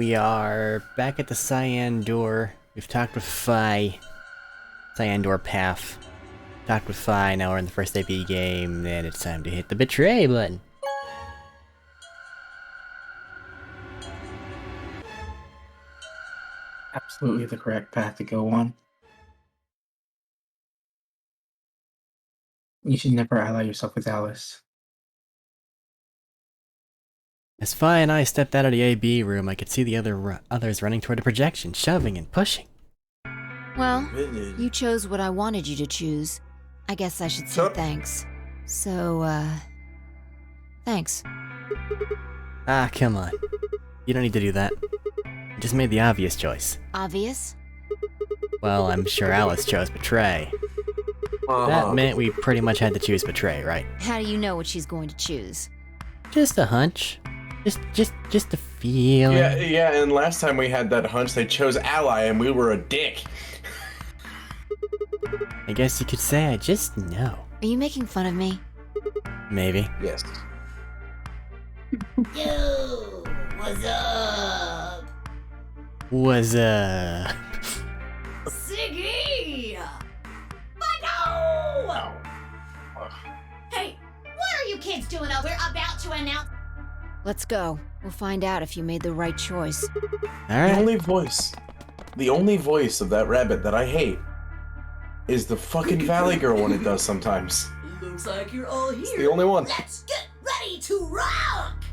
We are back at the Cyan Door. We've talked with Phi. Cyan Door Path. Talked with Phi, now we're in the first AP game, and it's time to hit the betray button. Absolutely the correct path to go on. You should never ally yourself with Alice. As Phi and I stepped out of the AB room, I could see the others running toward the projection, shoving and pushing. Well, you chose what I wanted you to choose. I guess I should say thanks. So, thanks. Ah, come on. You don't need to do that. You just made the obvious choice. Obvious? Well, I'm sure Alice chose betray. That meant we pretty much had to choose betray, right? How do you know what she's going to choose? Just a hunch. Just a feeling. Yeah, and last time we had that hunch, they chose ally and we were a dick. I guess you could say I just know. Are you making fun of me? Maybe. Yes. Yo, what's up? What's up? Siggy! But no! Hey, what are you kids doing? We're about to announce. Let's go. We'll find out if you made the right choice. Alright. The only voice of that rabbit that I hate is the fucking Valley Girl when it does sometimes. Looks like you're all here. It's the only one. Let's get ready to rock!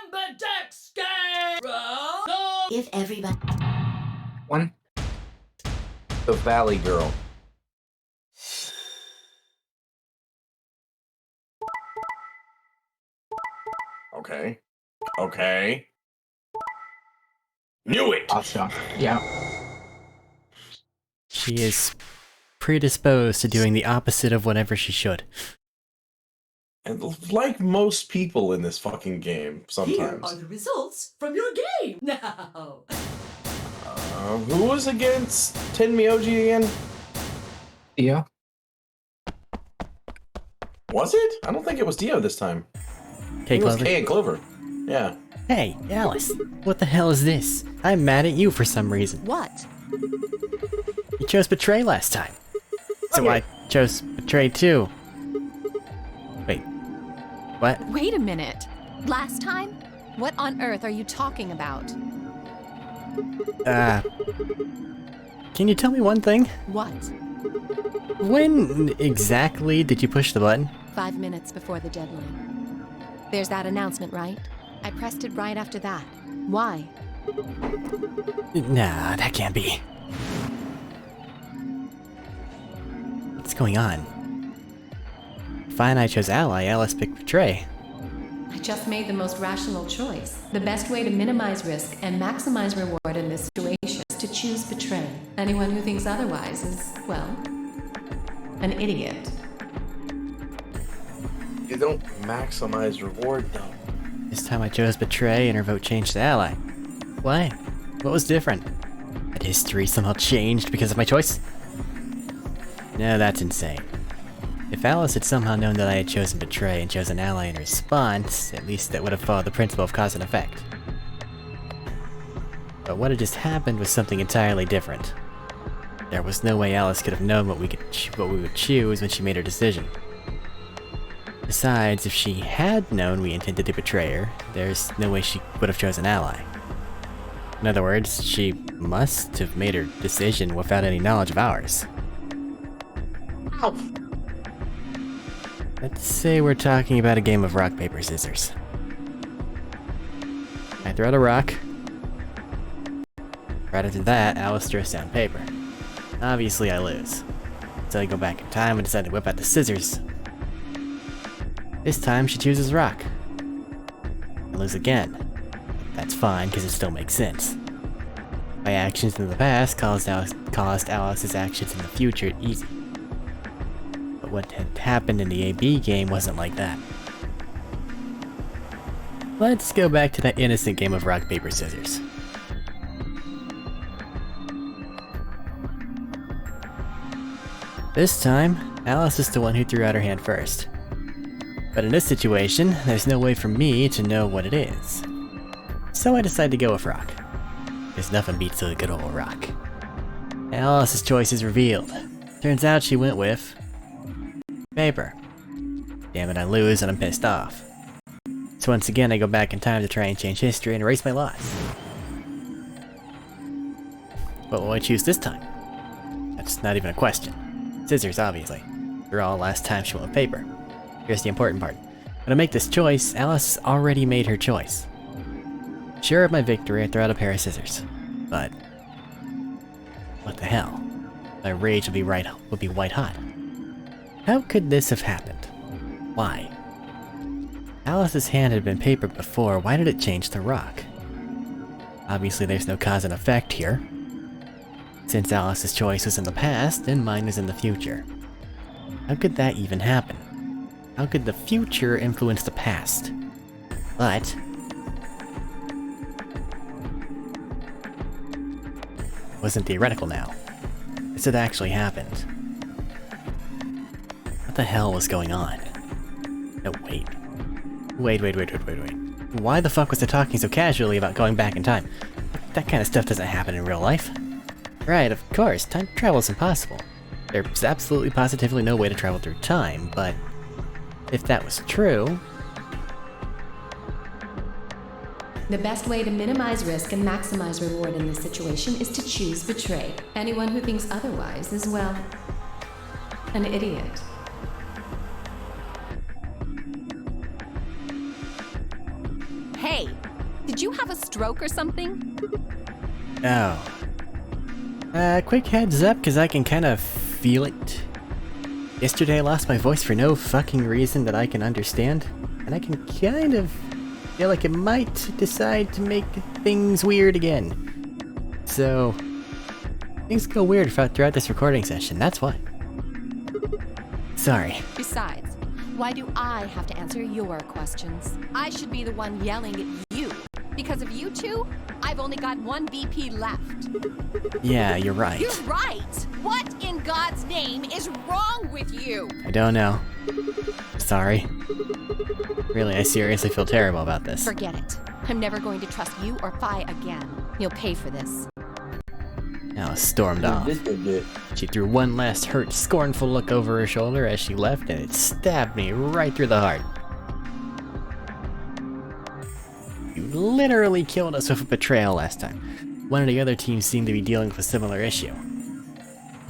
Ambidextrous! If everybody... One. The Valley Girl. Okay. Knew it! Awesome. Yeah. She is predisposed to doing the opposite of whatever she should. And like most people in this fucking game, sometimes. Here are the results from your game now. Who was against Tenmyoji again? Dio? Was it? I don't think it was Dio this time. K It was Clover. K and Clover. Yeah. Hey, Alice, what the hell is this? I'm mad at you for some reason. What? You chose betray last time. So I chose betray too. Wait. What? Wait a minute. Last time? What on earth are you talking about? Can you tell me one thing? What? When exactly did you push the button? 5 minutes before the deadline. There's that announcement, right? I pressed it right after that. Why? Nah, that can't be. What's going on? Fine, I chose ally, Alice picked betray. I just made the most rational choice. The best way to minimize risk and maximize reward in this situation is to choose betray. Anyone who thinks otherwise is, well, an idiot. You don't maximize reward, though. This time I chose betray and her vote changed to ally. Why? What was different? Had history somehow changed because of my choice? No, that's insane. If Alice had somehow known that I had chosen betray and chosen ally in response, at least that would have followed the principle of cause and effect. But what had just happened was something entirely different. There was no way Alice could have known what we would choose when she made her decision. Besides, if she had known we intended to betray her, there's no way she would have chosen ally. In other words, she must have made her decision without any knowledge of ours. Ow. Let's say we're talking about a game of rock, paper, scissors. I throw out a rock. Right after that, Alice throws down paper. Obviously, I lose. So I go back in time and decide to whip out the scissors. This time, she chooses rock. I lose again. That's fine, because it still makes sense. My actions in the past caused Alice's actions in the future easy. But what had happened in the AB game wasn't like that. Let's go back to that innocent game of rock, paper, scissors. This time, Alice is the one who threw out her hand first. But in this situation, there's no way for me to know what it is. so I decided to go with rock. Because nothing beats a good old rock. Alice's choice is revealed. Turns out she went with... paper. Damn it, I lose and I'm pissed off. So once again, I go back in time to try and change history and erase my loss. What will I choose this time? That's not even a question. Scissors, obviously. After all, last time she went with paper. Here's the important part. When I make this choice, Alice has already made her choice. Sure of my victory, I throw out a pair of scissors. But... what the hell? My rage would be white hot. How could this have happened? Why? Alice's hand had been papered before, why did it change to rock? Obviously there's no cause and effect here. Since Alice's choice was in the past, and mine was in the future. How could that even happen? How could the future influence the past? But... it wasn't theoretical now. This had actually happened. What the hell was going on? No, wait. Wait. Why the fuck was I talking so casually about going back in time? That kind of stuff doesn't happen in real life. Right, of course, time travel is impossible. There's absolutely positively no way to travel through time, but... if that was true... The best way to minimize risk and maximize reward in this situation is to choose betray. Anyone who thinks otherwise is, well, an idiot. Hey, did you have a stroke or something? Oh. Quick heads up, because I can kind of feel it. Yesterday I lost my voice for no fucking reason that I can understand, and I can kind of feel like it might decide to make things weird again. So, things go weird throughout this recording session, that's why. Sorry. Besides, why do I have to answer your questions? I should be the one yelling at you. Because of you two, I've only got one VP left. Yeah, you're right. You're right! What in God's name is wrong with you? I don't know. Sorry. Really, I seriously feel terrible about this. Forget it. I'm never going to trust you or Phi again. You'll pay for this. Alice stormed off. She threw one last hurt, scornful look over her shoulder as she left, and it stabbed me right through the heart. You literally killed us with a betrayal last time. One of the other teams seemed to be dealing with a similar issue.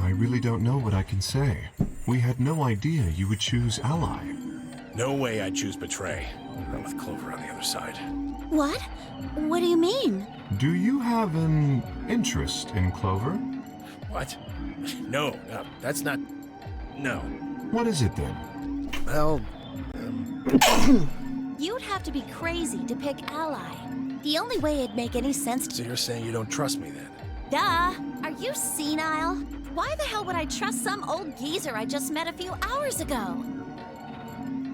I really don't know what I can say. We had no idea you would choose ally. No way I'd choose betray. Not with Clover on the other side. What? What do you mean? Do you have an interest in Clover? What? No, that's not... no. What is it then? Well, You'd have to be crazy to pick ally. The only way it'd make any sense so you're saying you don't trust me then? Duh! Are you senile? Why the hell would I trust some old geezer I just met a few hours ago?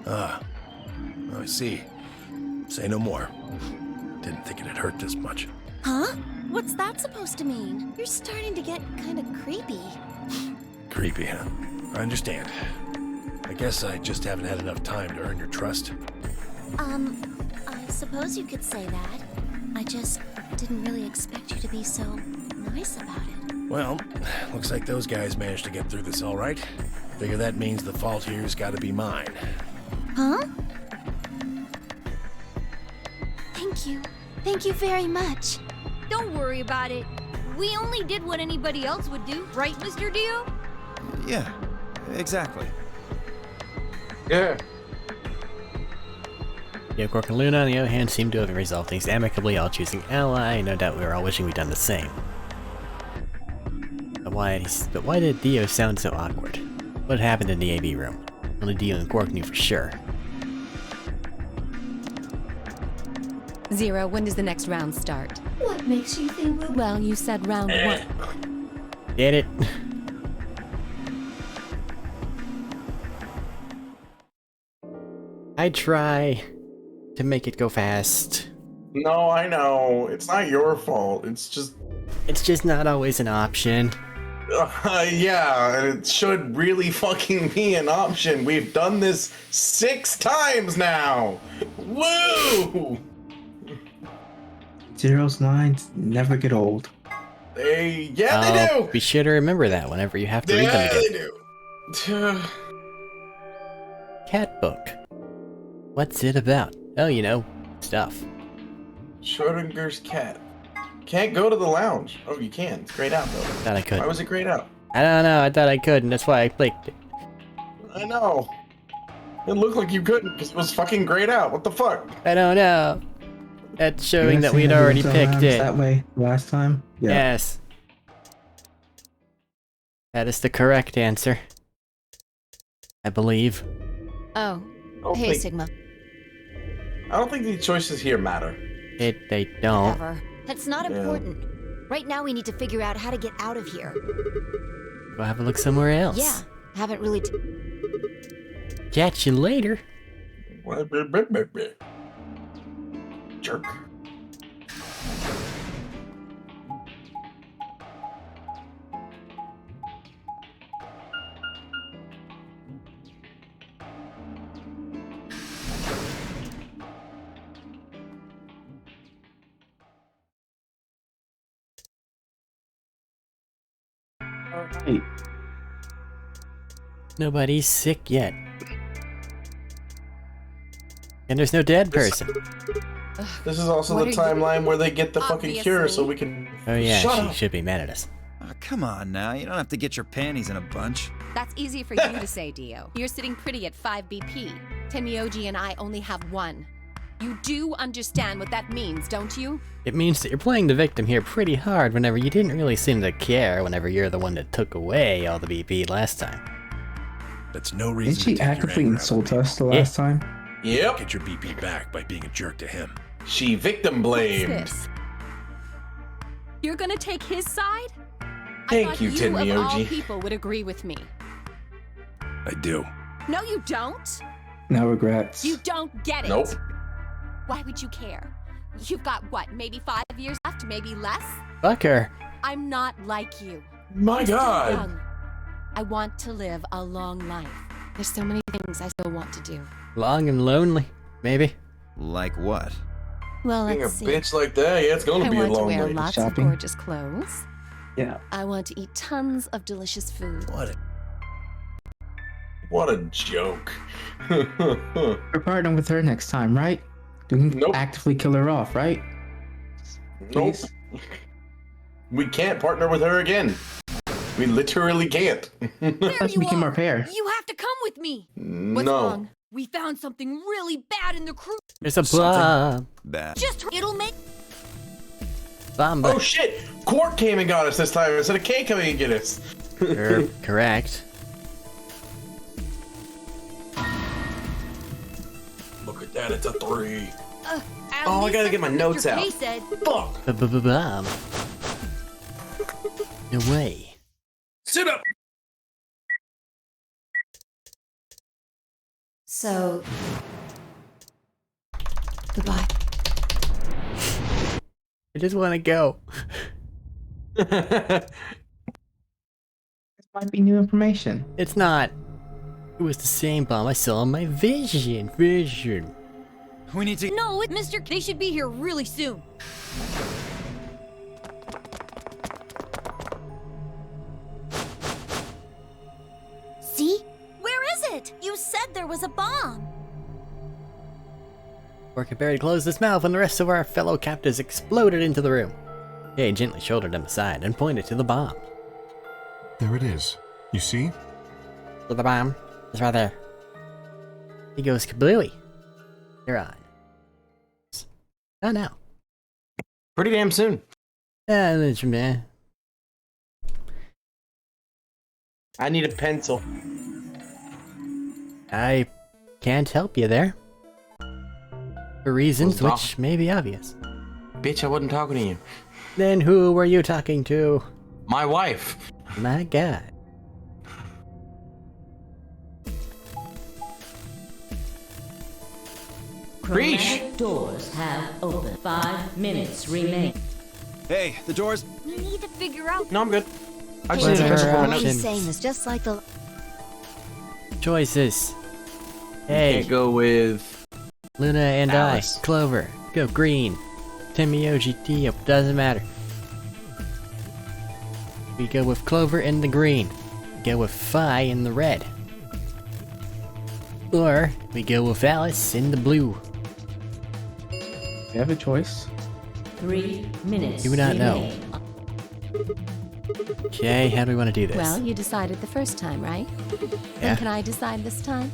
I see. Say no more. Didn't think it'd hurt this much. Huh? What's that supposed to mean? You're starting to get kind of creepy. Creepy, huh? I understand. I guess I just haven't had enough time to earn your trust. I suppose you could say that. I just didn't really expect you to be so nice about it. Well, looks like those guys managed to get through this all right. Figure that means the fault here's gotta be mine. Huh? Thank you. Thank you very much. Don't worry about it. We only did what anybody else would do, right, Mr. Dio? Yeah, exactly. Yeah. Quark and Luna, on the other hand, seem to have resolved things amicably, all choosing ally. No doubt we were all wishing we'd done the same. But why did Dio sound so awkward? What happened in the AB room? Only Dio and Quark knew for sure. Zero, when does the next round start? What makes you think we'll... Well, you said round one. Get it? I try to make it go fast. No, I know. It's not your fault. It's just not always an option. Yeah, and it should really fucking be an option. We've done this 6 times now. Woo! Zero's lines never get old. They do. Be sure to remember that whenever you have to read them again. They do. Cat book. What's it about? Oh, you know, stuff. Schrodinger's cat. Can't go to the lounge. Oh, you can. It's grayed out though. Thought I could. Why was it grayed out? I don't know. I thought I could, and that's why I clicked it. I know. It looked like you couldn't because it was fucking grayed out. What the fuck? I don't know. That's showing that You we'd guys already seen picked it. that way last time? Yeah. Yes. That is the correct answer. I believe. Oh, don't hey, think- Sigma. I don't think the choices here matter. They don't. Whatever. That's not Yeah. important. Right now we need to figure out how to get out of here. Go have a look somewhere else. Yeah, haven't really... Catch you later. Jerk. Alright. Nobody's sick yet. And there's no dead person. This is also the timeline where they get the fucking cure so we can... Oh yeah, Shut she up. should be mad at us. Oh, come on now. You don't have to get your panties in a bunch. That's easy for you to say, Dio. You're sitting pretty at 5 BP. Tenmyoji and I only have 1. You do understand what that means, don't you? It means that you're playing the victim here pretty hard whenever you didn't really seem to care whenever you're the one that took away all the BP last time. That's no reason Didn't she to take your actively anger out insult on me. us the last time? Yep. Get your BP back by being a jerk to him. She victim blamed. What's this? You're gonna take his side? Thank I thought you, you of all Tenmyoji. people would agree with me. I do. No, you don't. No regrets. You don't get it. Nope. Why would you care? You've got what, maybe 5 years left, maybe less? Fuck her. I'm not like you. My I'm still God. young. I want to live a long life. There's so many things I still want to do. Long and lonely, maybe. Like what? Well, Being a let's see. bitch like that, yeah, it's gonna I be a want to long wear night. lots Shopping? of gorgeous clothes. Yeah. I want to eat tons of delicious food. What a joke. We're partnering with her next time, right? We can Nope. actively kill her off, right? Nope. Please? We can't partner with her again. We literally can't. Let's become our pair. You have to come with me. What's no. wrong? We found something really bad in the crew. There's a bomb. Bad. Just it'll make. Bomb. Oh shit! Quark came and got us this time instead of K coming and get us. Correct. Look at that, it's a 3. Oh, I gotta get my notes out. He said. Fuck! Bomb. No way. Sit up! So... Goodbye. I just want to go. This might be new information. It's not. It was the same bomb I saw in my vision. Vision. We need to. No, Mr. They should be here really soon. See? Where is it? You said there was a bomb. Orca barely closed his mouth when the rest of our fellow captives exploded into the room. Kay gently shouldered him aside and pointed to the bomb. There it is. You see? So the bomb is right there. He goes kablooey. You're on. Oh no. Pretty damn soon. Man. I need a pencil. I can't help you there. For reasons Well, which may be obvious. Bitch, I wasn't talking to you. Then who were you talking to? My wife. My god. Preach! Doors have opened. 5 minutes remain. Hey, the doors. We need to figure out. No, I'm good. I just What need a are pencil for my our notes. He's options? saying this just like the... Choices. Hey, Can't go with... Luna and Alice. I. Clover. Go green. Timmy Dio, doesn't matter. We go with Clover in the green. We go with Phi in the red. Or we go with Alice in the blue. You have a choice. 3 minutes. Do not know. remain. Okay, how do we want to do this? Well, you decided the first time, right? Yeah. Then can I decide this time?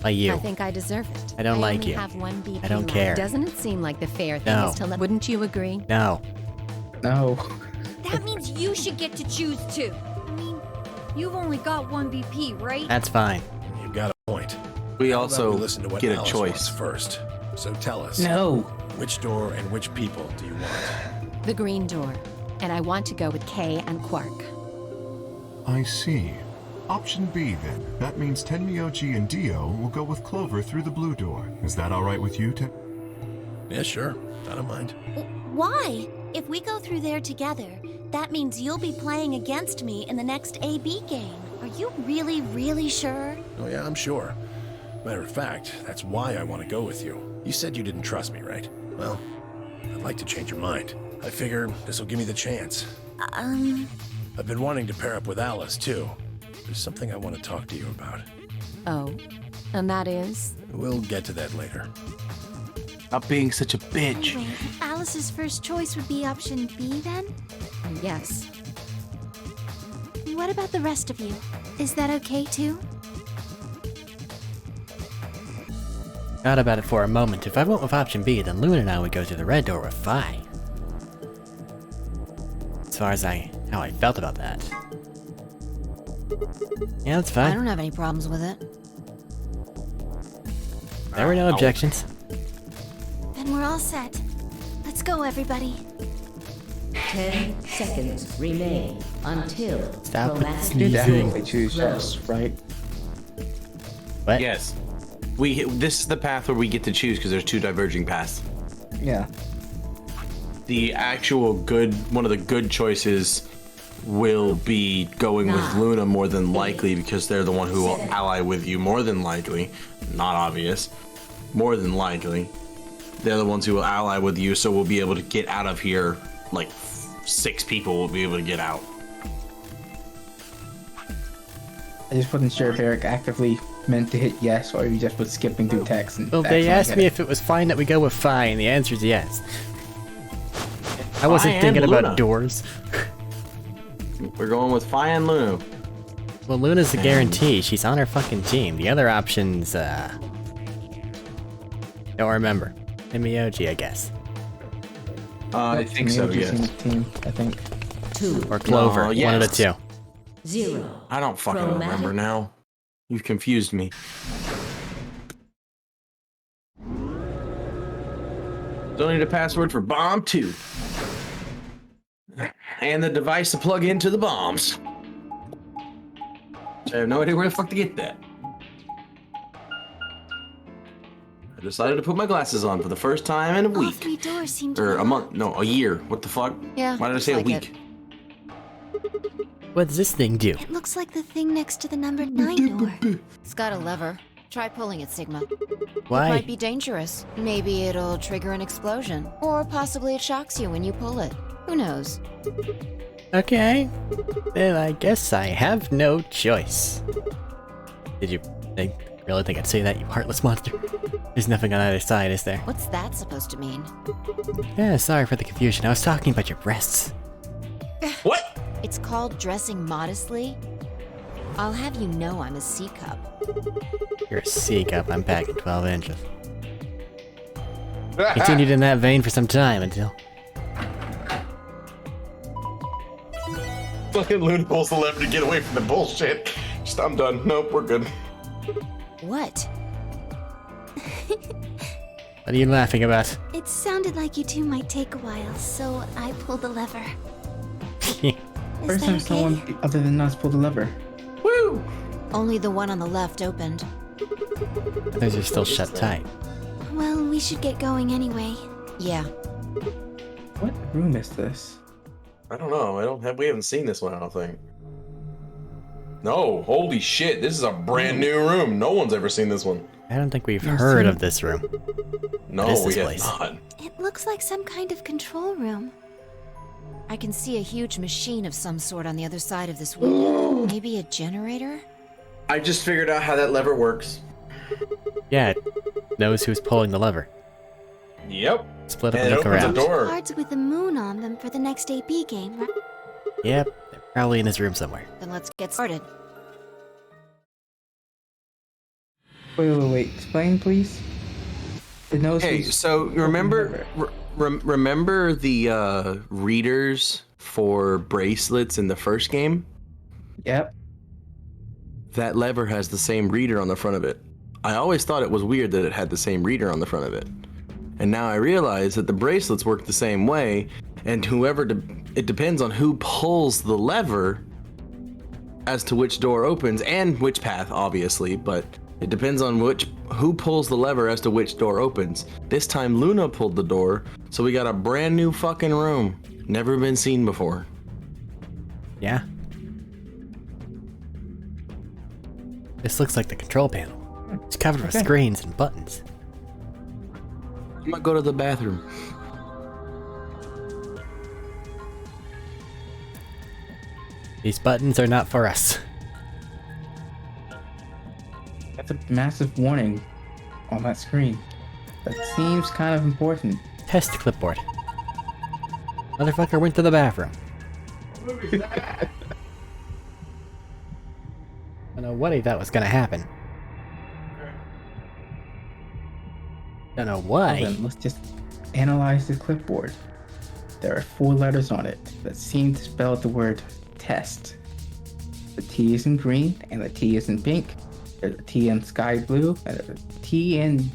Like you. I think I deserve it. I don't like only you. have one BP I don't left. care. Doesn't it seem like the fair thing No. is to let... Wouldn't you agree? No. No. That means you should get to choose too. I mean, you've only got one BP, right? That's fine. You've got a point. We How about also we listen to what get a Alice choice. wants first. So tell us. No. Which door and which people do you want? The green door. And I want to go with Kay and Quark. I see. Option B, then. That means Tenmyoji and Dio will go with Clover through the blue door. Is that all right with you, Yeah, sure. I don't mind. Why? If we go through there together, that means you'll be playing against me in the next AB game. Are you really, really sure? Oh yeah, I'm sure. Matter of fact, that's why I want to go with you. You said you didn't trust me, right? Well, I'd like to change your mind. I figure this will give me the chance. I've been wanting to pair up with Alice, too. There's something I want to talk to you about. Oh, and that is? We'll get to that later. Stop being such a bitch. Anyway, Alice's first choice would be option B then? Yes. What about the rest of you? Is that okay too? Thought about it for a moment. If I went with option B, then Luna and I would go through the red door with Phi. As far as how I felt about that. Yeah, that's I fine. don't have any problems with it. There were no objections. Then we're all set. Let's go, everybody. 10 seconds remain until Stop with chromatic Do that. sneezing. They choose yes, right? What? Yes. This is the path where we get to choose because there's two diverging paths. Yeah. The actual one of the good choices will be going with Luna more than likely because they're the one who will ally with you more than likely. Not obvious. More than likely. They're the ones who will ally with you, so we'll be able to get out of here. Like 6 people will be able to get out. I just wasn't sure if Eric actively meant to hit yes or he just was skipping through text. And Well, they accidentally asked hit me it. if it was fine that we go with Phi, and the answer is yes. I Phi wasn't and thinking Luna. about doors. We're going with Phi and Luna. Well, Luna's a guarantee. She's on our fucking team. The other options, don't remember. Timioji, I guess. I think so, Maybe yes. just in the team, I think. 2 Or Clover. No, One of the yes. two. 0. I don't fucking Chromatic. remember now. You've confused me. Don't need a password for bomb 2. And the device to plug into the bombs. I have no idea where the fuck to get that. I decided to put my glasses on for the first time in a All week. 3 doors seem to Or be a month. No, a year. What the fuck? Yeah, Why did I looks say a like week? What does this thing do? It looks like the thing next to the number 9 door. It's got a lever. Try pulling it, Sigma. Why? It might be dangerous. Maybe it'll trigger an explosion. Or possibly it shocks you when you pull it. Who knows? Okay. Then I guess I have no choice. Did you really think I'd say that, you heartless monster? There's nothing on either side, is there? What's that supposed to mean? Yeah, sorry for the confusion. I was talking about your breasts. What? It's called dressing modestly. I'll have you know I'm a C cup. You're a C cup. I'm packing 12 inches. Continued in that vein for some time until... Fucking Luna pulls the lever to get away from the bullshit. Just, I'm done. Nope, we're good. What? What are you laughing about? It sounded like you two might take a while, so I pulled the lever. Is First that time okay? someone other than us pulled the lever. Woo! Only the one on the left opened. Those are still shut tight. Well, we should get going anyway. Yeah. What room is this? I don't know. We haven't seen this one, I don't think. No, holy shit. This is a brand new room. No one's ever seen this one. I don't think we've heard of this room. No, What is we this have place? not. It looks like some kind of control room. I can see a huge machine of some sort on the other side of this window. Maybe a generator? I just figured out how that lever works. Yeah, it knows who's pulling the lever. Yep. Split up And and it look opens a around. door. Cards with the moon on them for the next AB game, right? Yep, they're probably in this room somewhere. Then let's get started. Wait. Explain, please. It knows Hey, who's- so remember remember the readers for bracelets in the first game? Yep. That lever has the same reader on the front of it. I always thought it was weird that it had the same reader on the front of it. And now I realize that the bracelets work the same way, and it depends on who pulls the lever as to which door opens and which path, obviously, but it depends on who pulls the lever as to which door opens. This time Luna pulled the door, so we got a brand new fucking room. Never been seen before. Yeah. This looks like the control panel. It's covered with screens and buttons. I'm gonna go to the bathroom. These buttons are not for us. That's a massive warning on that screen. That seems kind of important. Test clipboard. Motherfucker went to the bathroom. I don't know what he thought was gonna happen. Don't know why. Well, then let's just analyze the clipboard. There are 4 letters on it that seem to spell the word test. The T is in green and the T is in pink. There's a T in sky blue and there's a T in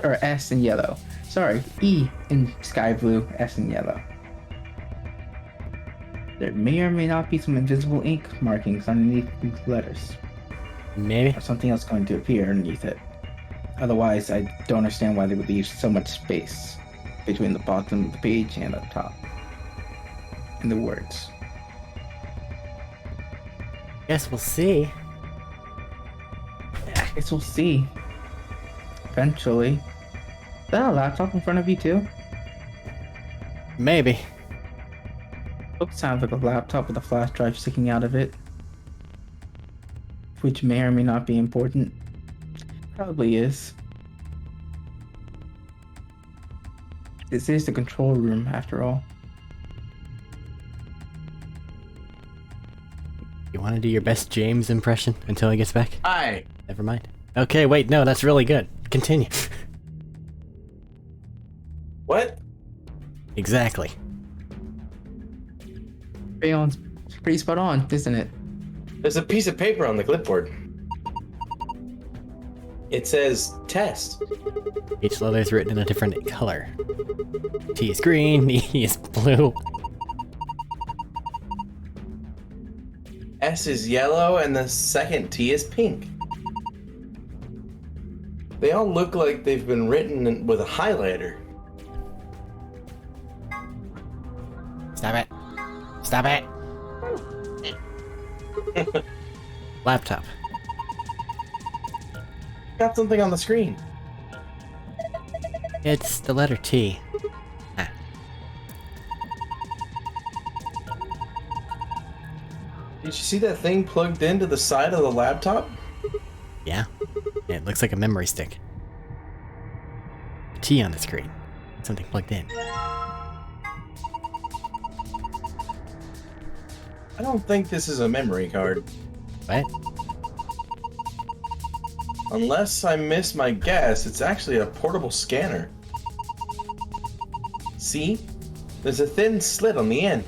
or S in yellow. Sorry, E in sky blue, S in yellow. There may or may not be some invisible ink markings underneath these letters. Maybe. Or something else going to appear underneath it. Otherwise, I don't understand why they would leave so much space between the bottom of the page and up top. In the words. Guess we'll see. Guess we'll see. Eventually. Is that a laptop in front of you too? Maybe. Sounds like a laptop with a flash drive sticking out of it. Which may or may not be important. Probably is. This is the control room after all. You want to do your best James impression until he gets back? Hi. Never mind. Okay, wait, no, that's really good. Continue. What? Exactly. Crayon's pretty spot on, isn't it? There's a piece of paper on the clipboard. It says test. Each letter is written in a different color. T is green, E is blue. S is yellow and the second T is pink. They all look like they've been written with a highlighter. Stop it. Stop it. Laptop. Got something on the screen. It's the letter T. Ah. Did you see that thing plugged into the side of the laptop? Yeah. It looks like a memory stick. A T on the screen. Something plugged in. I don't think this is a memory card. What? Unless I miss my guess, it's actually a portable scanner. See? There's a thin slit on the end.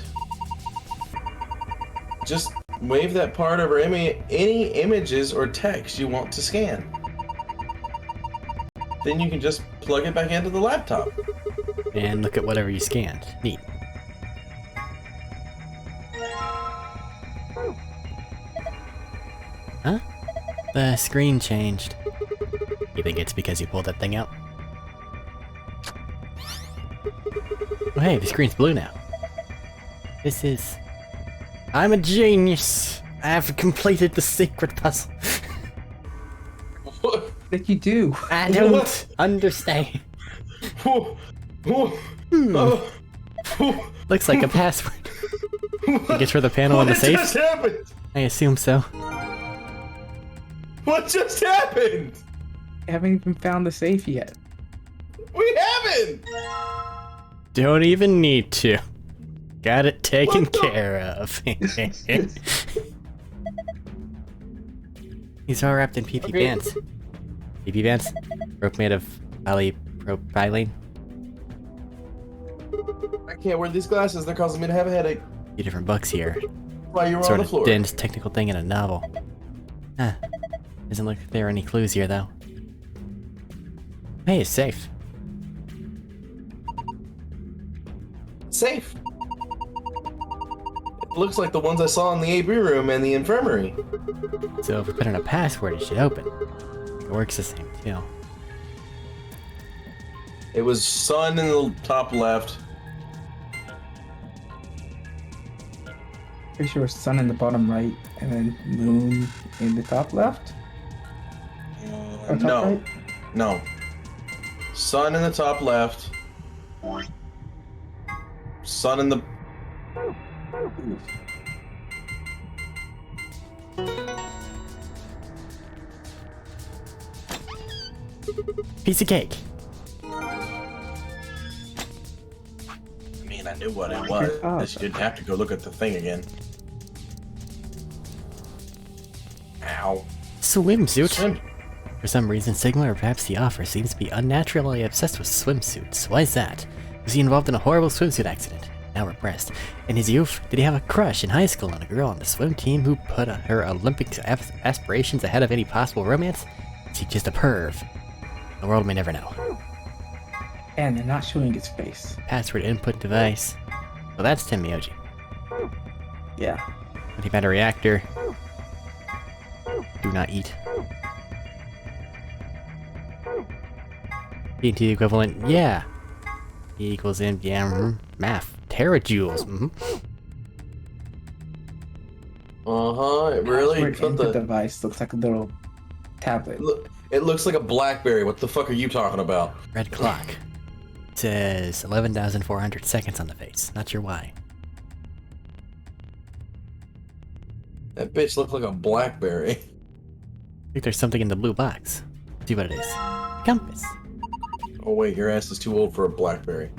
Just wave that part over any images or text you want to scan. Then you can just plug it back into the laptop. And look at whatever you scanned. Neat. Huh? The screen changed. You think it's because you pulled that thing out? Oh hey, the screen's blue now. This is... I'm a genius! I have completed the secret puzzle. What did you do? I don't understand. Looks like a password. I guess for the panel in the safe? What just happened? I assume so. What just happened? I haven't even found the safe yet. We haven't! Don't even need to. Got it taken care of. He's all wrapped in PP bands. PP bands? Rope made of polypropylene. I can't wear these glasses, they're causing me to have a headache. Few different books here. Why you were Sort on the of floor? dense technical thing in a novel. Huh. Doesn't look like there are any clues here though. Hey, it's safe. Safe. It looks like the ones I saw in the AB room and the infirmary. So if we put in a password, it should open. It works the same too. It was sun in the top left. Pretty sure sun in the bottom right, and then moon in the top left? Or top No. right? No. Sun in the top left. Sun in the... Piece of cake. I mean, I knew what it was. I just didn't have to go look at the thing again. Ow. Swimsuit. For some reason, Sigma, or perhaps the offer, seems to be unnaturally obsessed with swimsuits. Why is that? Was he involved in a horrible swimsuit accident? Now repressed. In his youth, did he have a crush in high school on a girl on the swim team who put her Olympic aspirations ahead of any possible romance? Is he just a perv? The world may never know. And they're not showing his face. Password input device. Well, that's Tenmyoji. Yeah. Antimatter reactor. Do not eat. TNT equivalent, yeah. E equals M, yeah, math. Terajoules, It really... Password input device looks like a little tablet. Look, it looks like a BlackBerry. What the fuck are you talking about? Red clock. It says 11,400 seconds on the face. Not sure why. That bitch looked like a BlackBerry. I think there's something in the blue box. Let's see what it is. Compass. Oh wait, your ass is too old for a BlackBerry.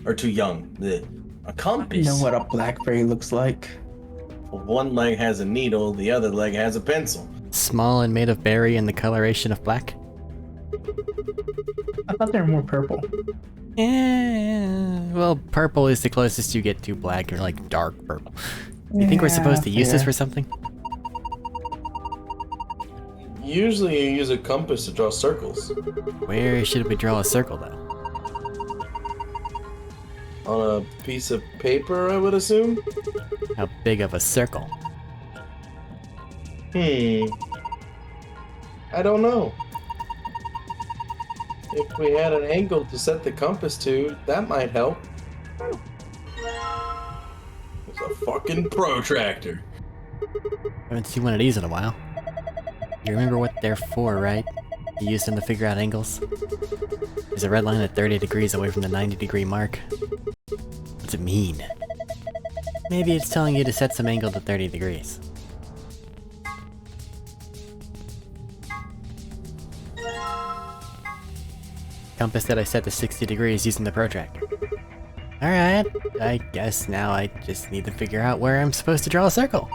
Or too young. Blech. A compass. You know what a BlackBerry looks like? Well, one leg has a needle, the other leg has a pencil. Small and made of berry and the coloration of black. I thought they were more purple. Well, purple is the closest you get to black, or like dark purple. You think we're supposed to use this for something? Usually you use a compass to draw circles. Where should we draw a circle, though? On a piece of paper, I would assume? How big of a circle? I don't know. If we had an angle to set the compass to, that might help. It's a fucking protractor. Haven't seen one of these in a while. You remember what they're for, right? You use them to figure out angles. There's a red line at 30 degrees away from the 90-degree mark. What's it mean? Maybe it's telling you to set some angle to 30 degrees. Compass that I set to 60 degrees using the protractor. Alright, I guess now I just need to figure out where I'm supposed to draw a circle.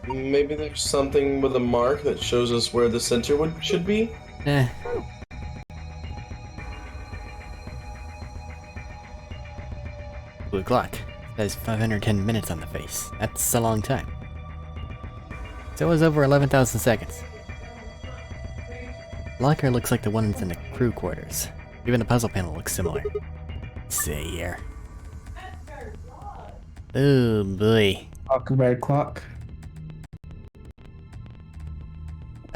Maybe there's something with a mark that shows us where the center should be? Blue clock. Says 510 minutes on the face. That's a long time. So it was over 11,000 seconds. Locker looks like the ones in the crew quarters. Even the puzzle panel looks similar. Let's see here. Oh boy. Red clock.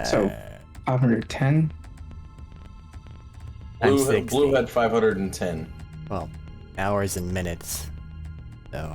So, 510. Blue had 510. Well, hours and minutes. So,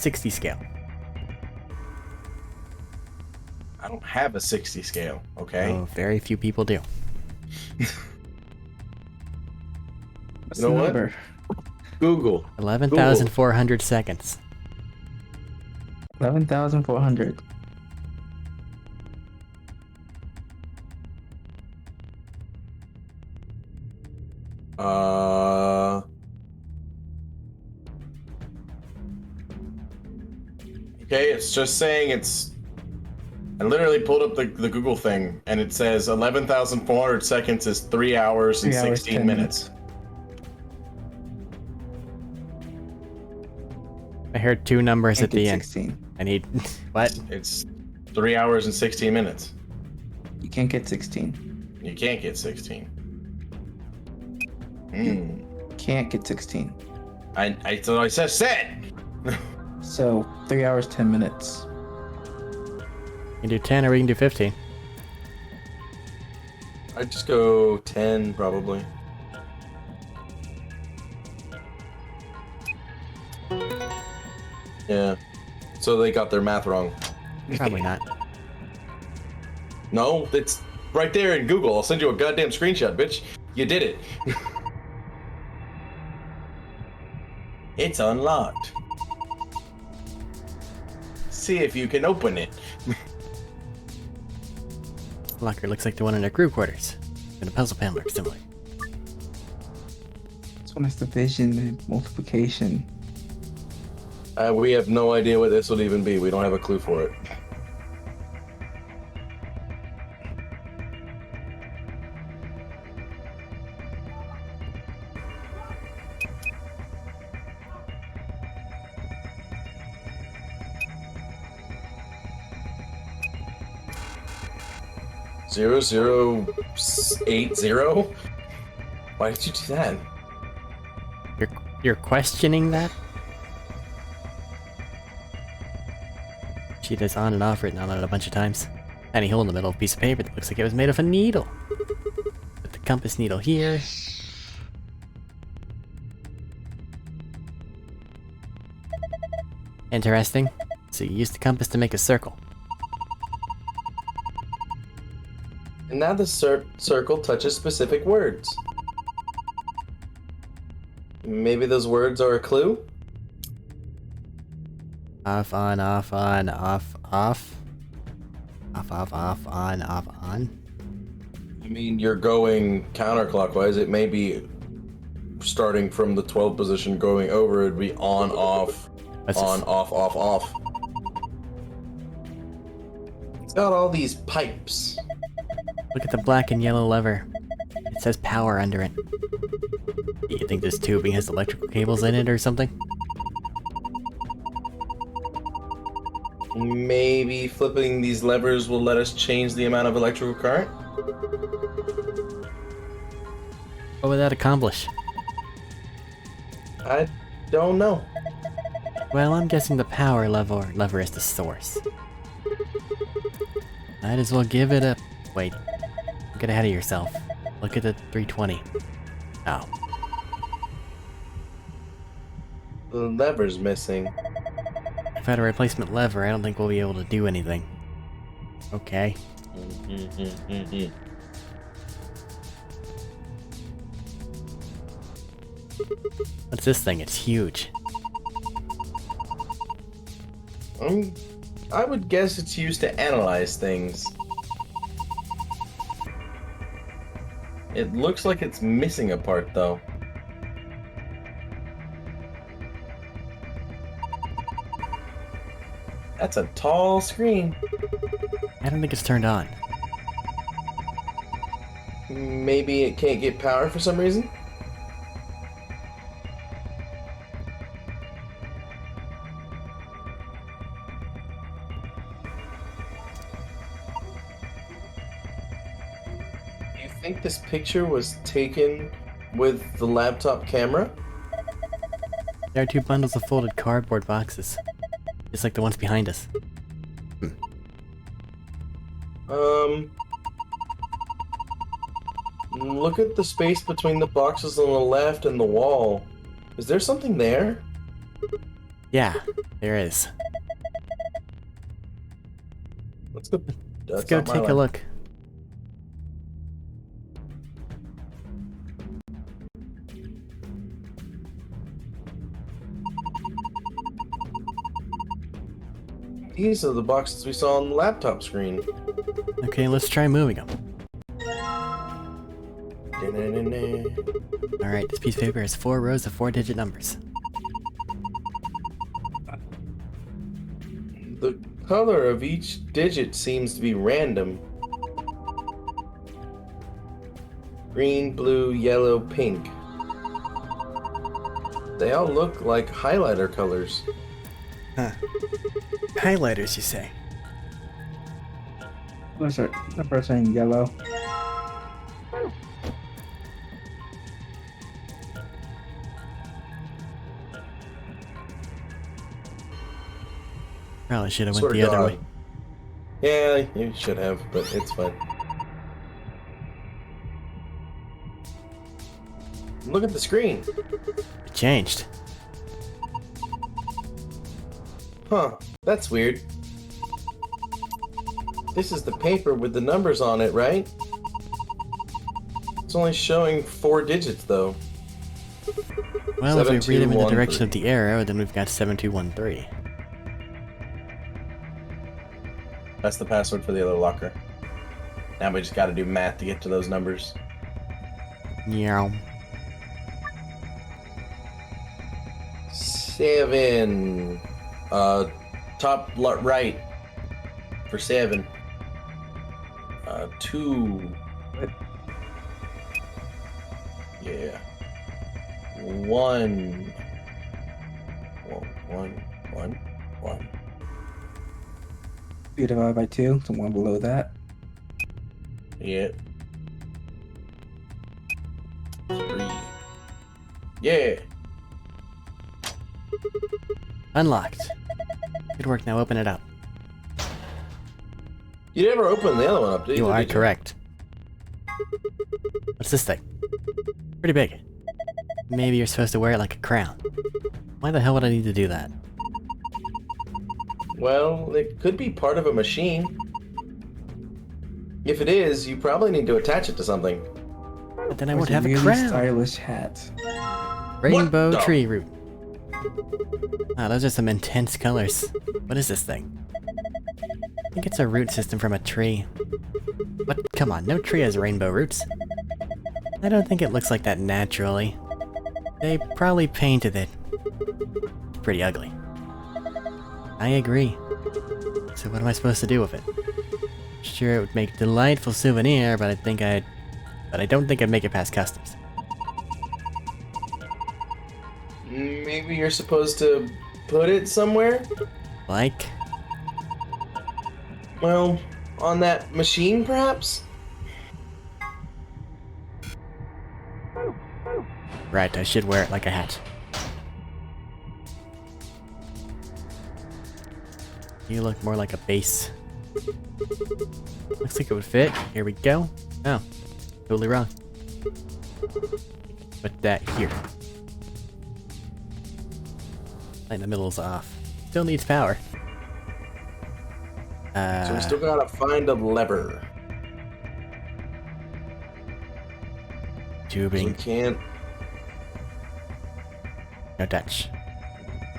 60 scale. I don't have a 60 scale, okay? Oh, very few people do. What's You know the what? number? Google. 11,400 seconds. 11,400. Okay, it's just saying it's. I literally pulled up the Google thing, and it says 11,400 seconds is 3 hours and 3 hours, 16 10 minutes. I heard two numbers Can't at the get end. 16. I need what? It's 3 hours and 16 minutes. You can't get 16. You can't get 16. Can't get 16. So I just said. So 3 hours, 10 minutes. We can do 10 or we can do 15. I'd just go 10 probably. Yeah. So they got their math wrong. Probably not. No, it's right there in Google. I'll send you a goddamn screenshot, bitch. You did it. It's unlocked. See if you can open it. Locker looks like the one in our crew quarters. In a puzzle panel or similar. This one has division and multiplication. We have no idea what this would even be. We don't have a clue for it. Zero 080? Why did you do that? You're questioning that? She does on and off written on it a bunch of times. Tiny hole in the middle of a piece of paper that looks like it was made of a needle. With the compass needle here. Interesting. So you use the compass to make a circle. And now the circle touches specific words. Maybe those words are a clue? Off, on, off, on, off, off. Off, off, off, on, off, on. I mean, you're going counterclockwise. It may be starting from the 12th position going over. It'd be on, off, on, off, off, off. It's got all these pipes. Look at the black and yellow lever. It says power under it. You think this tubing has electrical cables in it or something? Maybe flipping these levers will let us change the amount of electrical current? What would that accomplish? I don't know. Well, I'm guessing the power lever is the source. Might as well give it a... Wait. Get ahead of yourself. Look at the 320. Oh. The lever's missing. Without a replacement lever, I don't think we'll be able to do anything. Okay. What's this thing? It's huge. I would guess it's used to analyze things. It looks like it's missing a part, though. That's a tall screen. I don't think it's turned on. Maybe it can't get power for some reason? Do you think this picture was taken with the laptop camera? There are two bundles of folded cardboard boxes. Just like the ones behind us. Look at the space between the boxes on the left and the wall. Is there something there? Yeah, there is. Let's go. Let's go take a look. These are the boxes we saw on the laptop screen. Okay, let's try moving them. Alright, this piece of paper has 4 rows of 4-digit numbers. The color of each digit seems to be random. Green, blue, yellow, pink. They all look like highlighter colors. Huh. Highlighters, you say? What's it? The first in yellow. Probably should have went the other way. Yeah, you should have, but it's fine. Look at the screen. It changed. Huh, that's weird. This is the paper with the numbers on it, right? It's only showing 4 digits, though. Well, if we read them in the direction of the arrow, then we've got 7213. That's the password for the other locker. Now we just gotta do math to get to those numbers. Yeah. 7. Top right for 7. 2. Yeah. 1. 1. You divide by 2, so 1 below that. Yeah. 3. Yeah. Unlocked. Good work, now open it up. You never opened the other one up, did you? You are correct. What's this thing? Pretty big. Maybe you're supposed to wear it like a crown. Why the hell would I need to do that? Well, it could be part of a machine. If it is, you probably need to attach it to something. But then I won't have a crown. Stylish hat. Rainbow tree root. Ah, those are some intense colors. What is this thing? I think it's a root system from a tree. But come on, no tree has rainbow roots. I don't think it looks like that naturally. They probably painted it. Pretty ugly. I agree. So what am I supposed to do with it? Sure, it would make a delightful souvenir, but I don't think I'd make it past customs. Maybe you're supposed to put it somewhere? Like? Well, on that machine, perhaps? Right, I should wear it like a hat. You look more like a base. Looks like it would fit. Here we go. Oh, totally wrong. Put that here. Light in the middle's off. Still needs power. So we still gotta find a lever. Tubing. We can't. No touch.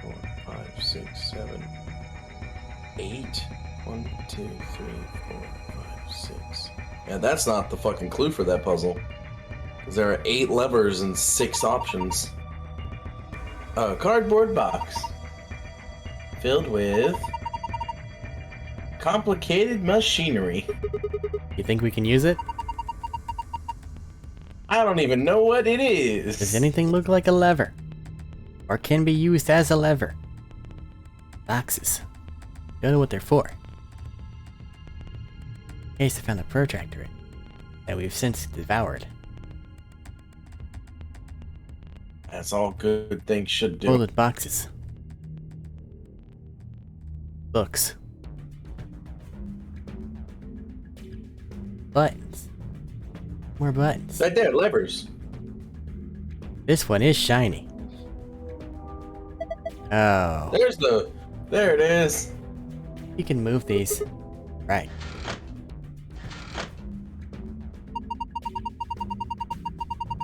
4, 5, 6, 7, 8. 1, 2, 3, 4, 5, 6. Yeah, that's not the fucking clue for that puzzle. Because there are 8 levers and 6 options. A cardboard box filled with complicated machinery. You think we can use it? I don't even know what it is. Does anything look like a lever? Or can be used as a lever? Boxes. Don't know what they're for. In case I found the protractor that we've since devoured. That's all good things should do. Folded boxes. Books. Buttons. More buttons. Right there, levers. This one is shiny. Oh. There it is. You can move these. Right.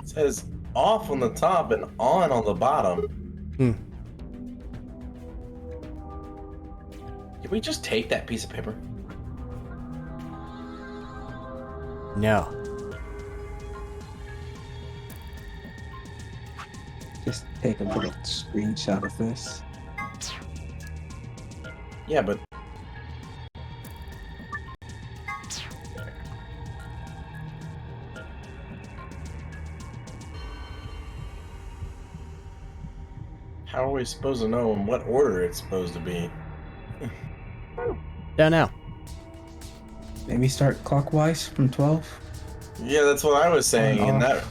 It says off on the top and on the bottom. Can we just take that piece of paper? No. Just take a little screenshot of this. Yeah, but how are we supposed to know in what order it's supposed to be? Don't know. Maybe start clockwise from 12. Yeah, that's what I was saying. On, In that,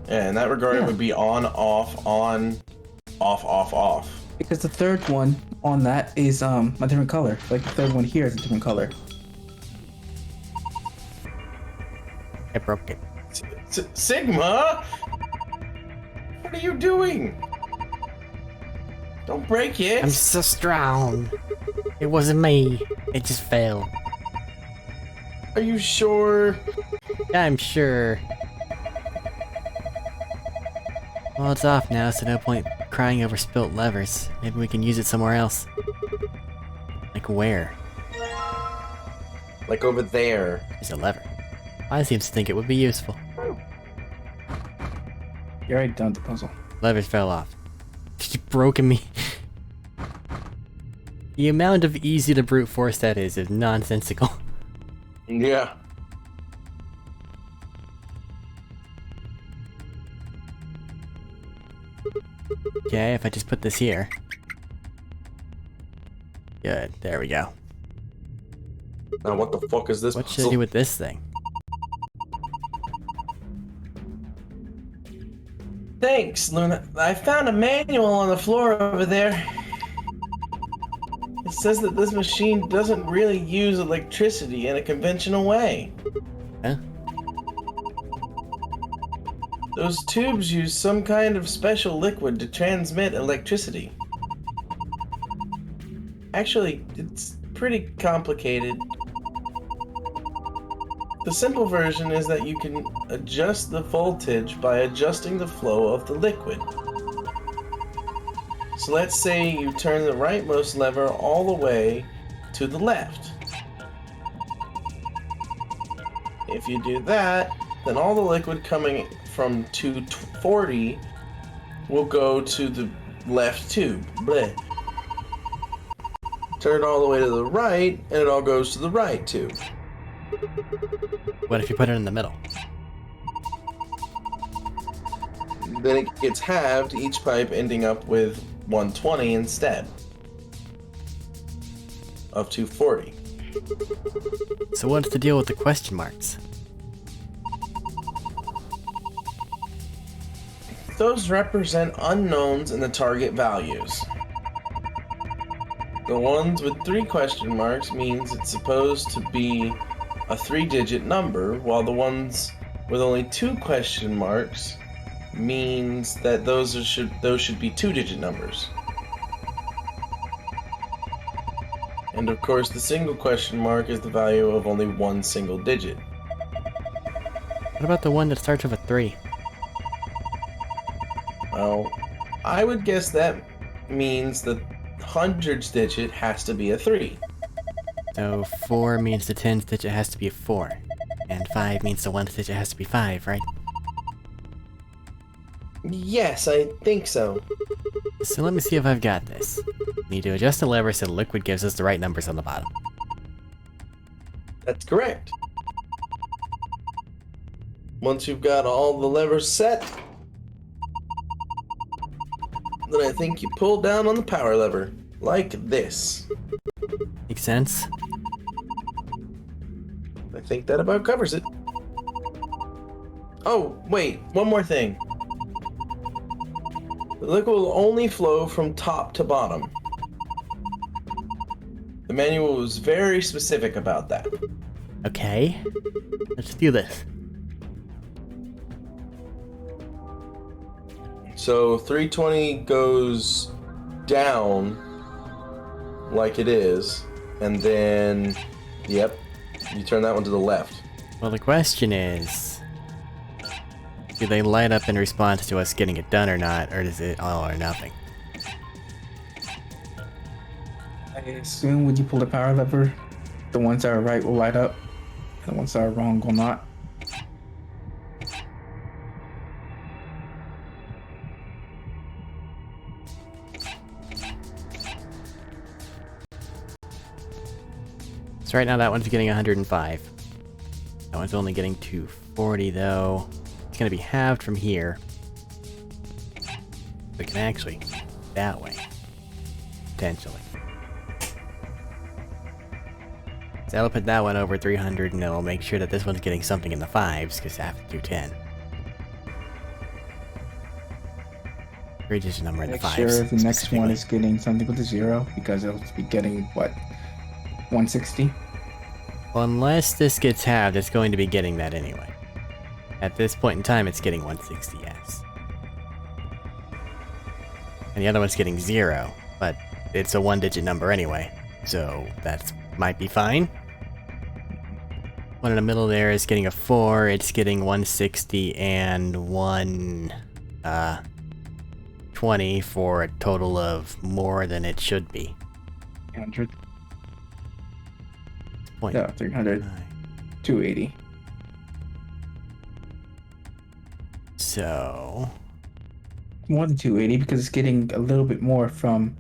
in that regard, it would be on, off, off. Because the third one on that is a different color. Like the third one here is a different color. I broke it. Sigma, what are you doing? Don't break it. I'm so strong. It wasn't me. It just fell. Are you sure? I'm sure. Well, it's off now, so no point crying over spilt levers. Maybe we can use it somewhere else. Like where? Like over there. There's a lever. I seem to think it would be useful. You're already done the puzzle. Levers fell off. You've broken me. The amount of easy to brute force that is nonsensical. Yeah. Okay, if I just put this here. Good, there we go. Now what the fuck is this What should I do with this thing? Thanks, Luna. I found a manual on the floor over there. It says that this machine doesn't really use electricity in a conventional way. Huh? Those tubes use some kind of special liquid to transmit electricity. Actually, it's pretty complicated. The simple version is that you can adjust the voltage by adjusting the flow of the liquid. So let's say you turn the rightmost lever all the way to the left. If you do that, then all the liquid coming from 240 will go to the left tube. Bleh. turn it all the way to the right, and it all goes to the right too. What if you put it in the middle? Then it gets halved, each pipe ending up with 120 instead of 240. So what's the deal with the question marks? Those represent unknowns in the target values. The ones with 3 question marks means it's supposed to be a 3-digit number, while the ones with only 2 question marks means that those should be 2-digit numbers. And of course, the single question mark is the value of only 1 single digit. What about the one that starts with a 3? Well, I would guess that means the hundreds digit has to be a 3. So 4 means the tens digit has to be a 4. And 5 means the ones digit has to be 5, right? Yes, I think so. So let me see if I've got this. Need to adjust the lever so the liquid gives us the right numbers on the bottom. That's correct. Once you've got all the levers set, then I think you pull down on the power lever, like this. Makes sense? I think that about covers it. Oh, wait, one more thing. The liquid will only flow from top to bottom. The manual was very specific about that. Okay. Let's do this. So 320 goes down like it is, and then, yep, you turn that one to the left. Well, the question is, do they light up in response to us getting it done or not, or is it all or nothing? I assume when you pull the power lever, the ones that are right will light up, and the ones that are wrong will not. So right now that one's getting 105. That one's only getting 240 though. It's gonna be halved from here. We can actually that way. Potentially. So I'll put that one over 300 and it'll make sure that this one's getting something in the 5s, because I have to do 10. 3-digit number in the 5s. Make sure the next one is getting something with a 0, because it'll be getting, what, 160? Well, unless this gets halved, it's going to be getting that anyway. At this point in time, it's getting 160, yes. And the other one's getting 0, but it's a 1-digit number anyway, so that might be fine. One in the middle there is getting a 4, it's getting 160 and 120 for a total of more than it should be. 300. No, 300. 280. So... more than 280 because it's getting a little bit more from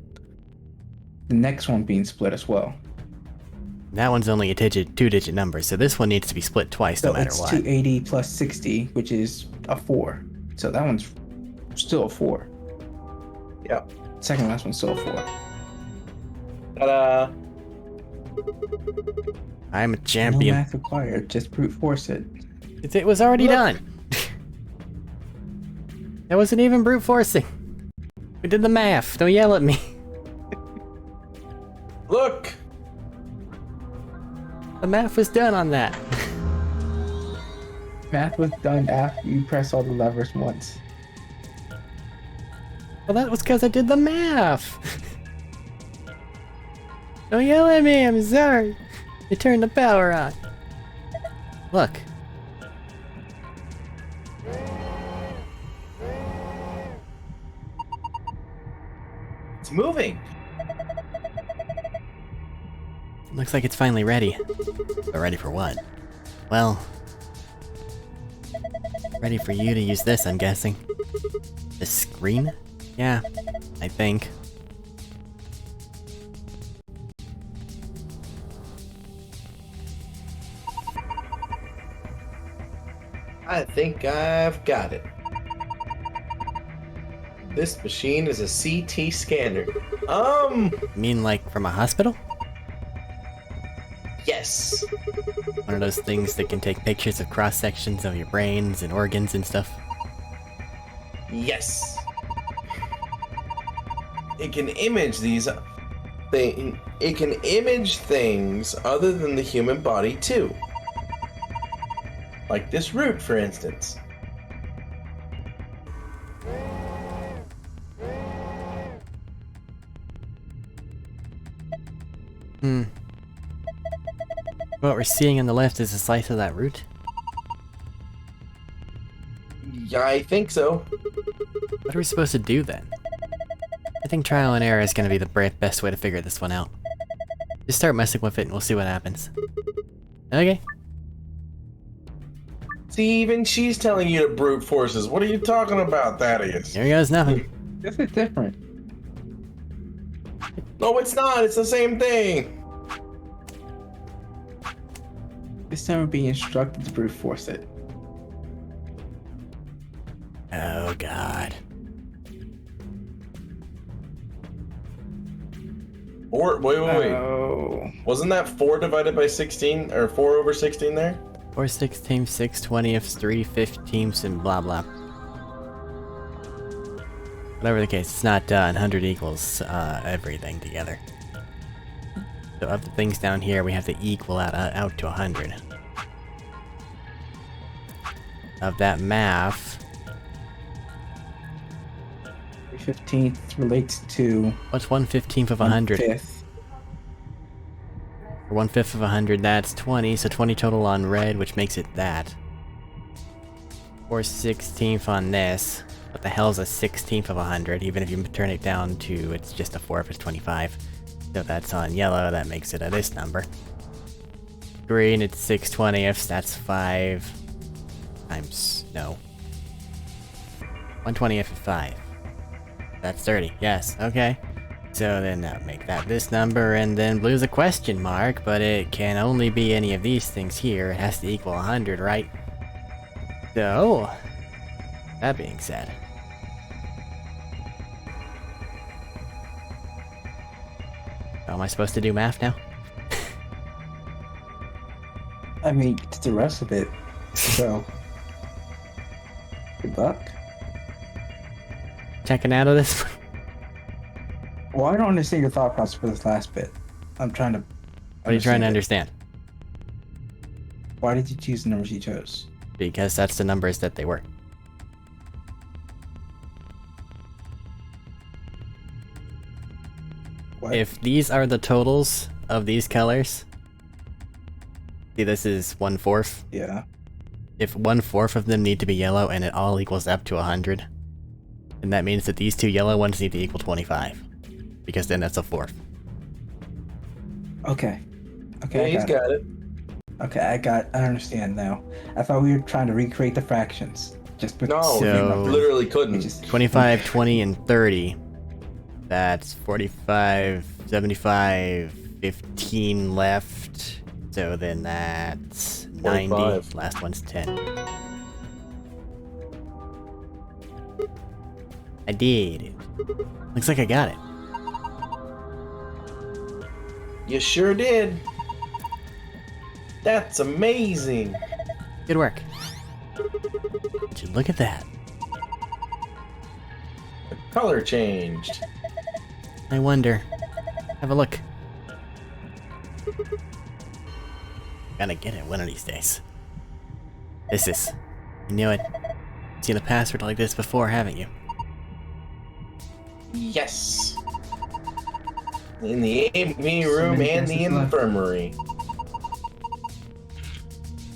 the next one being split as well. That one's only a 2-digit number, so this one needs to be split twice no matter it's what. 280 plus 60, which is a 4. So that one's still a 4. Yep. Second last one's still a 4. Ta-da! I'm a champion. No math required, just brute force it. It was already done. That wasn't even brute forcing. We did the math. Don't yell at me. Look! The math was done on that. Math was done after you press all the levers once. Well, that was because I did the math. Don't yell at me, I'm sorry. You turned the power on. Look. It's moving! Looks like it's finally ready. But ready for what? Well... ready for you to use this, I'm guessing. The screen? Yeah, I think. I think I've got it. This machine is a CT scanner. You mean like from a hospital? Yes. One of those things that can take pictures of cross-sections of your brains and organs and stuff? Yes. It can image it can image things other than the human body too. Like this root, for instance. What we're seeing on the left is a slice of that root? Yeah, I think so. What are we supposed to do then? I think trial and error is gonna be the best way to figure this one out. Just start messing with it and we'll see what happens. Okay. See, even she's telling you to brute forces. What are you talking about, Thaddeus? Here goes nothing. This is different. No, it's not. It's the same thing. This time we're being instructed to brute force it. Oh god. Wait. Oh. Wasn't that 4 divided by 16? Or 4 over 16 there? 4 16ths, 6 20ths, 3 15ths, and blah blah. Whatever the case, it's not done. 100 equals everything together. So of the things down here, we have to equal out to 100. Of that math... 3/15 relates to... What's 1/15 of 100? 1/5. For 1/5 of 100, that's 20, so 20 total on red, which makes it that. 4/16 on this. What the hell's a 16th of 100? Even if you turn it down to, it's just a 4 if it's 25. So that's on yellow, that makes it this number. Green, it's 6/20ths, that's 5 times, no. 1/20th is 5. That's 30, yes, okay. So then make that this number, and then blue's a question mark, but it can only be any of these things here. It has to equal 100, right? So, that being said. How am I supposed to do math now? I mean, it's the rest of it. So, good luck. Checking out of this one? Well, I don't understand your thought process for this last bit. I'm trying to... What are you trying to understand? Why did you choose the numbers you chose? Because that's the numbers that they were. What? If these are the totals of these colors... See, this is 1/4. Yeah. If 1/4 of them need to be yellow and it all equals up to 100, then that means that these two yellow ones need to equal 25. Because then that's a 4th. Okay. Yeah, he's got it. Okay, I understand now. I thought we were trying to recreate the fractions. Just with No, So- you literally couldn't. 25, 20, and 30. That's 45, 75, 15 left. So then that's 90. 45. Last one's 10. I did it. Looks like I got it. You sure did. That's amazing. Good work. Would you look at that? The color changed. I wonder. Have a look. Gotta get it one of these days. This is... You knew it. Seen a password like this before, haven't you? Yes. In the AV room and the infirmary.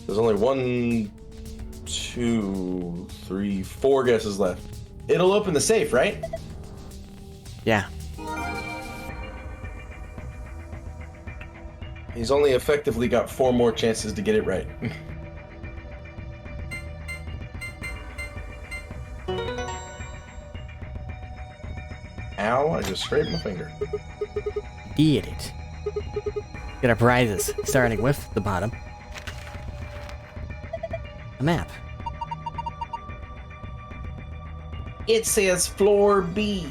There's only 1, 2, 3, 4 guesses left. It'll open the safe, right? Yeah. He's only effectively got 4 more chances to get it right. Ow, I just scraped my finger. Did it. Get our prizes, starting with the bottom. A map. It says floor B.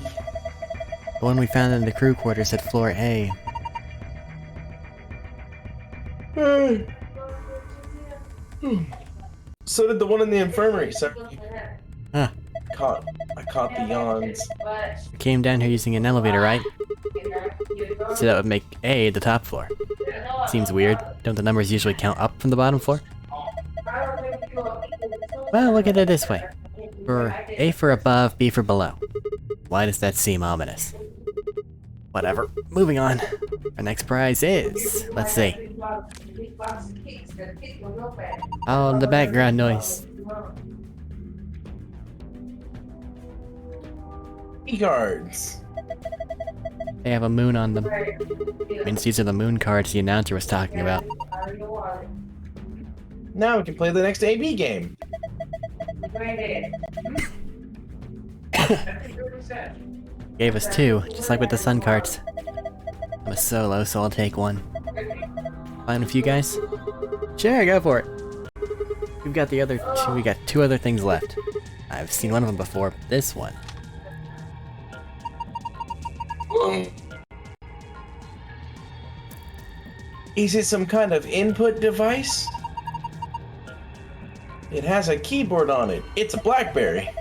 The one we found in the crew quarters said floor A. So did the one in the infirmary, sir. Huh. I caught the yawns. We came down here using an elevator, right? So that would make A the top floor. Seems weird. Don't the numbers usually count up from the bottom floor? Well, look at it this way. A for above, B for below. Why does that seem ominous? Whatever. Moving on. Our next prize is... let's see. Oh, the background noise. E-cards. They have a moon on them. Means these are the moon cards the announcer was talking about. Now we can play the next AB game. Gave us 2, just like with the sun cards. I'm a solo, so I'll take 1. Fine with you guys? Sure, go for it. We've got the other 2, we got 2 other things left. I've seen one of them before, but this one... Is it some kind of input device? It has a keyboard on it. It's a BlackBerry.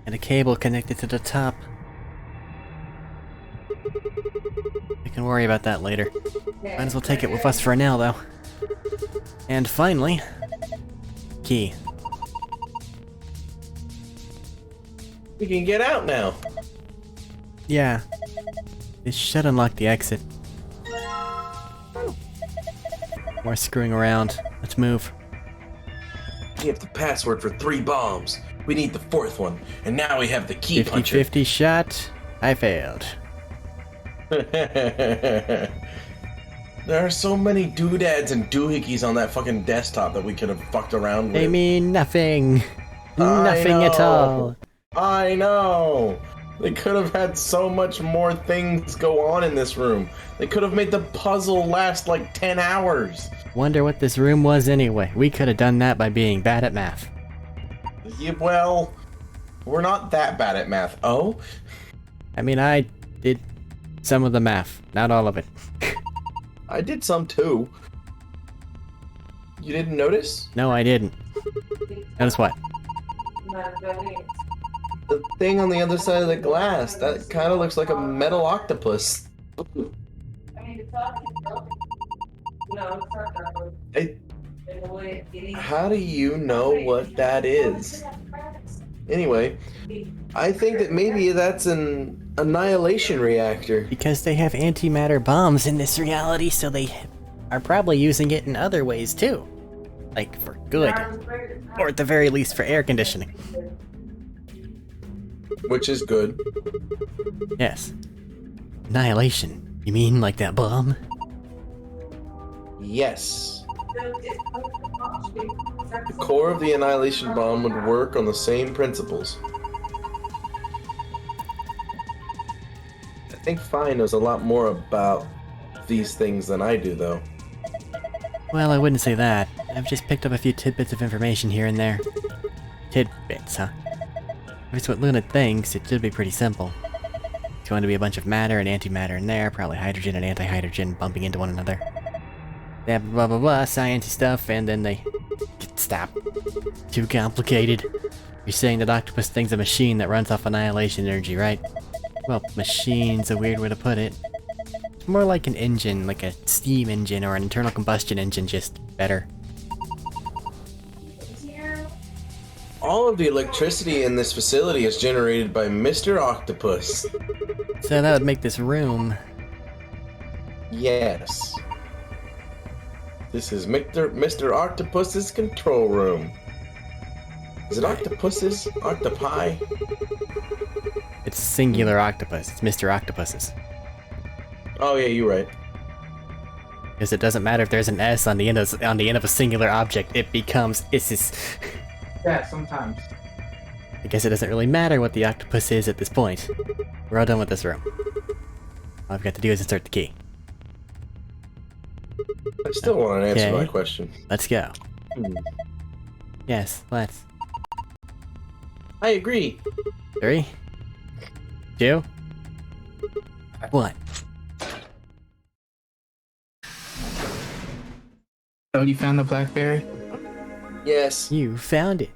And a cable connected to the top. We can worry about that later. Might as well take it with us for now, though. And finally... key. We can get out now. Yeah. This should unlock the exit. More screwing around. Let's move. We have the password for 3 bombs. We need the 4th one. And now we have the key puncher. 50-50 shot. I failed. There are so many doodads and doohickeys on that fucking desktop that we could have fucked around with. They mean nothing. Nothing at all. I know. They could have had so much more things go on in this room. They could have made the puzzle last like 10 hours. Wonder what this room was anyway. We could have done that by being bad at math. Yeah, well, we're not that bad at math. Oh? I mean, I did some of the math, not all of it. I did some too. You didn't notice? No, I didn't. Notice what? The thing on the other side of the glass. That kind of looks like a metal octopus. How do you know what that is? Anyway, I think that maybe that's an annihilation reactor. Because they have antimatter bombs in this reality, so they are probably using it in other ways too. Like for good. Or at the very least for air conditioning. Which is good. Yes. Annihilation. You mean like that bomb? Yes. The core of the annihilation bomb would work on the same principles. I think Fine knows a lot more about these things than I do, though. Well, I wouldn't say that. I've just picked up a few tidbits of information here and there. Tidbits, huh? If it's what Luna thinks, it should be pretty simple. It's going to be a bunch of matter and antimatter in there, probably hydrogen and antihydrogen bumping into one another. They have blah blah blah, sciencey stuff, and then they... Stop. Too complicated. You're saying that Octopus thing's a machine that runs off annihilation energy, right? Well, machine's a weird way to put it. It's more like an engine, like a steam engine or an internal combustion engine, just better. All of the electricity in this facility is generated by Mr. Octopus. So that would make this room... Yes. This is Mr. Octopus's control room. Is it octopuses? Octopi? It's singular octopus. It's Mr. Octopus's. Oh yeah, you're right. Because it doesn't matter if there's an S on the end of a singular object. It becomes Isis. Yeah, sometimes. I guess it doesn't really matter what the octopus is at this point. We're all done with this room. All I've got to do is insert the key. I still want to answer Okay. my question. Let's go. Yes, let's. I agree. 3, 2, 1. Oh, you found the blackberry? Yes. You found it.